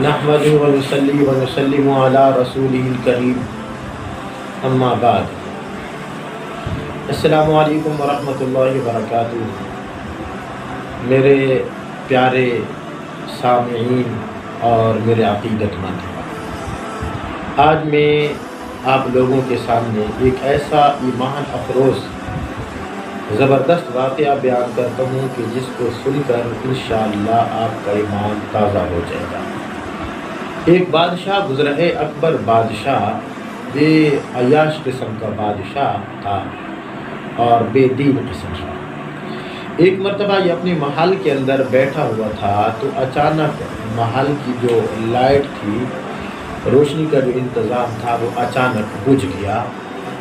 نحمدہ و نصلی و نسلم علی رسولہ الکریم اما بعد۔ السلام علیکم ورحمۃ اللہ وبرکاتہ۔ میرے پیارے سامعین اور میرے عقیدت مند، آج میں آپ لوگوں کے سامنے ایک ایسا ایمان افروز زبردست واقعہ بیان کرتا ہوں کہ جس کو سن کر انشاءاللہ آپ کا ایمان تازہ ہو جائے گا۔ ایک بادشاہ گزرا ہے، اکبر بادشاہ بے عیاش قسم کا بادشاہ تھا اور بے دین قسم کا۔ ایک مرتبہ یہ اپنے محل کے اندر بیٹھا ہوا تھا تو اچانک محل کی جو لائٹ تھی، روشنی کا جو انتظام تھا، وہ اچانک بجھ گیا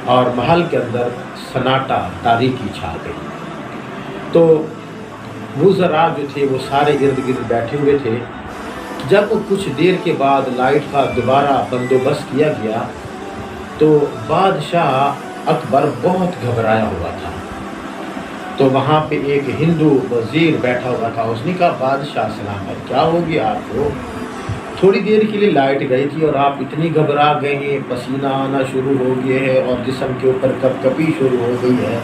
اور محل کے اندر سناٹا، تاریکی چھا گئی۔ تو وزراء جو تھے وہ سارے ارد گرد بیٹھے ہوئے تھے۔ جب کچھ دیر کے بعد لائٹ کا دوبارہ بندوبست کیا گیا تو بادشاہ اکبر بہت گھبرایا ہوا تھا۔ تو وہاں پہ ایک ہندو وزیر بیٹھا ہوا تھا۔ اس نے کہا، بادشاہ سلامت، کیا ہو گیا آپ کو؟ تھوڑی دیر کے لیے لائٹ گئی تھی اور آپ اتنی گھبرا گئے ہیں، پسینہ آنا شروع ہو گیا ہے اور جسم کے اوپر کپ کپی شروع ہو گئی ہے۔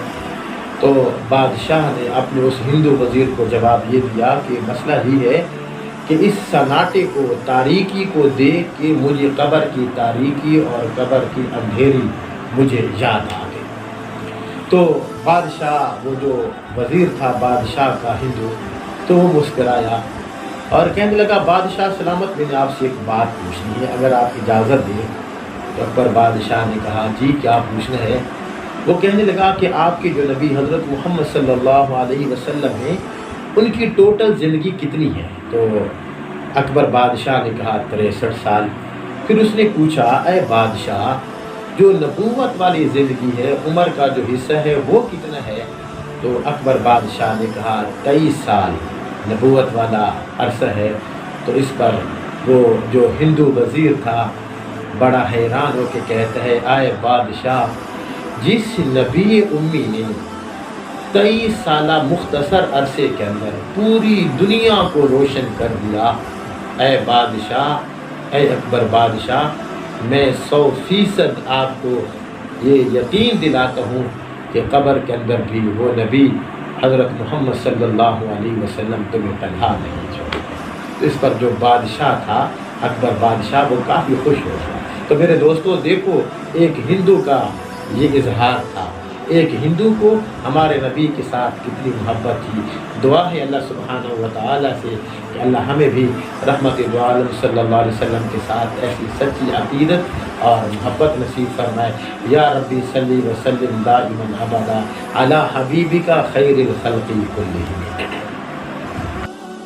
تو بادشاہ نے اپنے اس ہندو وزیر کو جواب یہ دیا کہ مسئلہ ہی ہے کہ اس سناٹے کو، تاریکی کو دیکھ کے مجھے قبر کی تاریکی اور قبر کی اندھیری مجھے یاد آ گئی۔ تو بادشاہ، وہ جو وزیر تھا بادشاہ کا ہندو، تو وہ مسکرایا اور کہنے لگا، بادشاہ سلامت، میں نے آپ سے ایک بات پوچھنی ہے، اگر آپ اجازت دیں۔ تو اکبر بادشاہ نے کہا، جی کیا پوچھنا ہے؟ وہ کہنے لگا کہ آپ کے جو نبی حضرت محمد صلی اللہ علیہ وسلم ہیں، ان کی ٹوٹل زندگی کتنی ہے؟ تو اکبر بادشاہ نے کہا 63 سال۔ پھر اس نے پوچھا، اے بادشاہ، جو نبوت والی زندگی ہے، عمر کا جو حصہ ہے وہ کتنا ہے؟ تو اکبر بادشاہ نے کہا 23 سال نبوت والا عرصہ ہے۔ تو اس پر وہ جو ہندو وزیر تھا بڑا حیران ہو کے کہتا ہے، اے بادشاہ، جس نبی امی نے 23 سالہ مختصر عرصے کے اندر پوری دنیا کو روشن کر دیا، اے بادشاہ، اے اکبر بادشاہ، میں 100% آپ کو یہ یقین دلاتا ہوں کہ قبر کے اندر بھی وہ نبی حضرت محمد صلی اللہ علیہ وسلم تمہیں تنہا نہیں چھوڑے۔ تو اس پر جو بادشاہ تھا، اکبر بادشاہ، وہ کافی خوش ہو گیا۔ تو میرے دوستو دیکھو، ایک ہندو کا یہ اظہار تھا، ایک ہندو کو ہمارے نبی کے ساتھ کتنی محبت تھی۔ دعا ہے اللہ سبحانہ و تعالیٰ سے کہ اللہ ہمیں بھی رحمت عالم صلی اللہ علیہ وسلم کے ساتھ ایسی سچی عقیدت اور محبت نصیب فرمائے۔ یا ربی صلی وسلم دائما ابدا علی حبیبک خیر الخلق کلہم۔